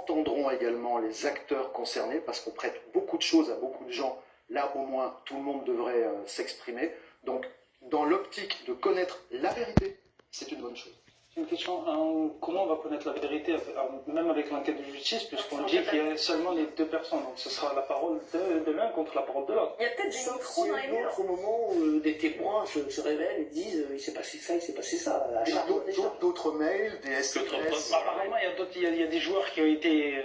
entendront également les acteurs concernés, parce qu'on prête beaucoup de choses à beaucoup de gens. Là, au moins, tout le monde devrait s'exprimer. Donc, dans l'optique de connaître la vérité, c'est une bonne chose. Une question, comment on va connaître la vérité, même avec l'enquête de justice, puisqu'on dit qu'il y a seulement les deux personnes, donc ce sera la parole de l'un contre la parole de l'autre. Il y a peut-être des micros dans les murs. Au moment où des témoins se révèlent et disent il s'est passé ça, il s'est passé ça. D'autres mails, des SMS. Apparemment, il y a des joueurs qui ont été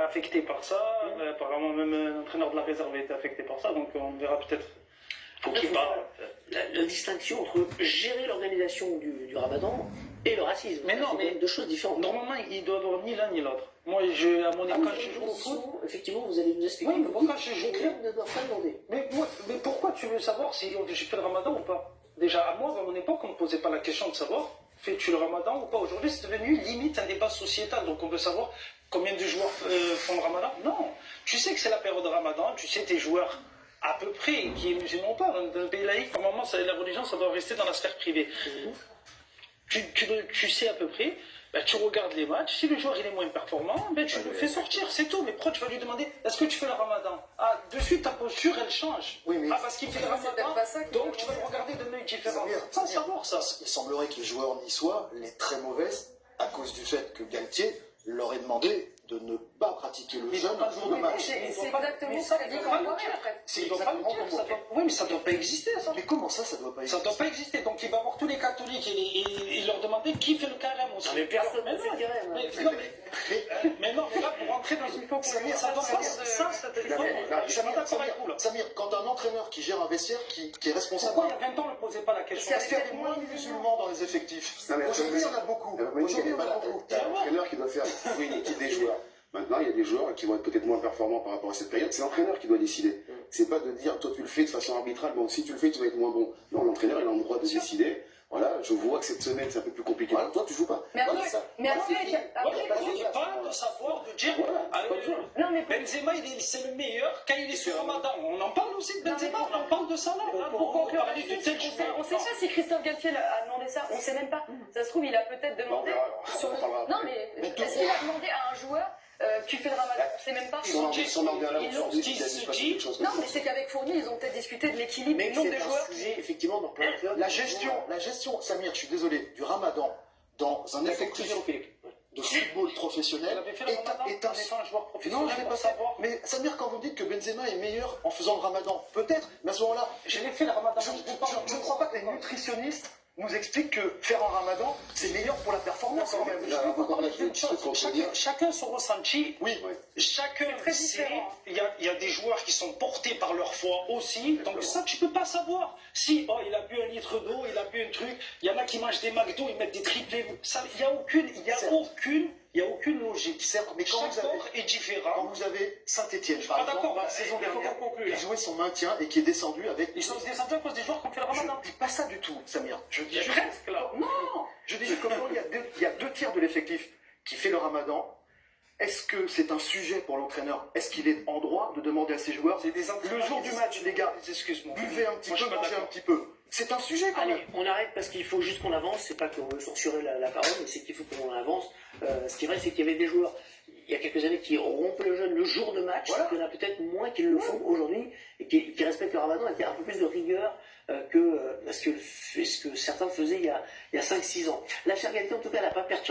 affectés par ça. Apparemment, même l'entraîneur de la réserve a été affecté par ça, donc on verra peut-être. Faut qu'il parle. La distinction entre gérer l'organisation du ramadan et le racisme. Mais non, mais deux choses différentes. Normalement, il doit avoir ni l'un ni l'autre. Moi, à mon école, quand je joue au foot. Effectivement, vous allez nous expliquer. Oui, mais pourquoi je joue? Les clubs ne doivent pas demander. Mais pourquoi tu veux savoir si j'ai fait le ramadan ou pas? Déjà, à moi, à mon époque, on ne posait pas la question de savoir fais-tu le ramadan ou pas. Aujourd'hui, c'est devenu limite un débat sociétal. Donc, on veut savoir combien de joueurs font le ramadan. Non, tu sais que c'est la période de ramadan, tu sais tes joueurs. À peu près, qui est musulman ou pas, dans un pays laïque, normalement, la religion, ça doit rester dans la sphère privée. Tu sais à peu près, ben, tu regardes les matchs, si le joueur il est moins performant, ben, tu le fais sortir, c'est tout. Mais pourquoi tu vas lui demander, est-ce que tu fais le ramadan? Ah, de suite, ta posture, elle change. Oui, mais parce qu'il fait le ramadan, donc tu vas le regarder d'un œil différent. Sans savoir ça. Il semblerait que les joueurs niçois, les très mauvaises, à cause du fait que Galtier leur ait demandé de ne pas pratiquer le jeûne un jour de match. C'est exactement ça qu'a dit Camboire après. C'est exactement comme oui, mais ça ne doit pas exister, ça. Mais comment ça doit pas exister? Ça ne doit pas exister. Donc il va voir tous les catholiques et leur demander qui fait le carême aussi. Non, mais personne ne fait le carême. Mais non, mais là, pour rentrer dans une Samir, ça doit pas Samir, quand un entraîneur qui gère un vestiaire qui est responsable. Pourquoi il y a 20 ans, on ne posait pas la question? Parce qu'il y avait moins de musulmans dans les effectifs. Aujourd'hui, il y en a beaucoup. Aujourd'hui, il y en a beaucoup. Il y a un entraîneur qui doit faire une équipe des joueurs. Maintenant, il y a des joueurs qui vont être peut-être moins performants par rapport à cette période. C'est l'entraîneur qui doit décider. C'est pas de dire, toi tu le fais de façon arbitrale, bon, si tu le fais, tu vas être moins bon. Non, l'entraîneur, il a le droit de décider. Voilà, je vois que cette semaine, c'est un peu plus compliqué. Voilà, toi, tu joues pas. Mais voilà, après, il parle de savoir, de dire, non, mais Benzema, c'est le meilleur quand il est sur Ramadan. On en parle aussi de Benzema, on en parle de ça là. Pourquoi on sait pas si Christophe Galtier a demandé ça, on sait même pas. Ça se trouve, il a peut-être demandé. Non, mais est-ce qu'il a demandé à un joueur tu fais le ramadan, on sait même pas. Non, mais c'est qu'avec Fournier, ils ont peut-être discuté de l'équilibre du nombre de joueurs. Effectivement, dans plein de la gestion, Samir, je suis désolé, du ramadan dans un effectif de football professionnel est un joueur professionnel. Non, je ne vais pas savoir. Mais Samir, quand vous dites que Benzema est meilleur en faisant le ramadan, peut-être, mais à ce moment-là, je l'ai fait le ramadan. Je ne crois pas que les nutritionnistes nous expliquent que faire un ramadan, c'est meilleur pour la performance. Chacun son ressenti. Oui. Chacun sait. Il y a des joueurs qui sont portés par leur foi aussi. Donc ça, tu peux pas savoir. Si il a bu un litre d'eau, il a bu un truc. Il y en a qui mangent des McDo, ils mettent des triplés. Il y a aucune logique. Certes, mais quand est différent. Quand vous avez Saint-Etienne, par exemple, la saison dernière, qui jouait son maintien et qui est descendu avec. Ils sont descendus à cause des joueurs qui ont fait le ramadan. Je ne dis pas ça du tout, Samir. Je dis juste. Presque là. Non. Je dis juste comme il y a 2 tiers de l'effectif qui fait le ramadan. Est-ce que c'est un sujet pour l'entraîneur? Est-ce qu'il est en droit de demander à ses joueurs le jour du match, les gars, buvez un petit peu, mangez un petit peu? C'est un sujet quand même. Allez, on arrête parce qu'il faut juste qu'on avance. C'est pas qu'on veut censurer la parole, mais c'est qu'il faut qu'on avance. Ce qui est vrai, c'est qu'il y avait des joueurs il y a quelques années qui rompent le jeûne le jour de match. Il y en a peut-être moins qui le font aujourd'hui et qui respectent le ramadan avec un peu plus de rigueur que ce que certains faisaient il y a 5-6 ans. L'affaire Galtier, en tout cas, n'a pas perturbé.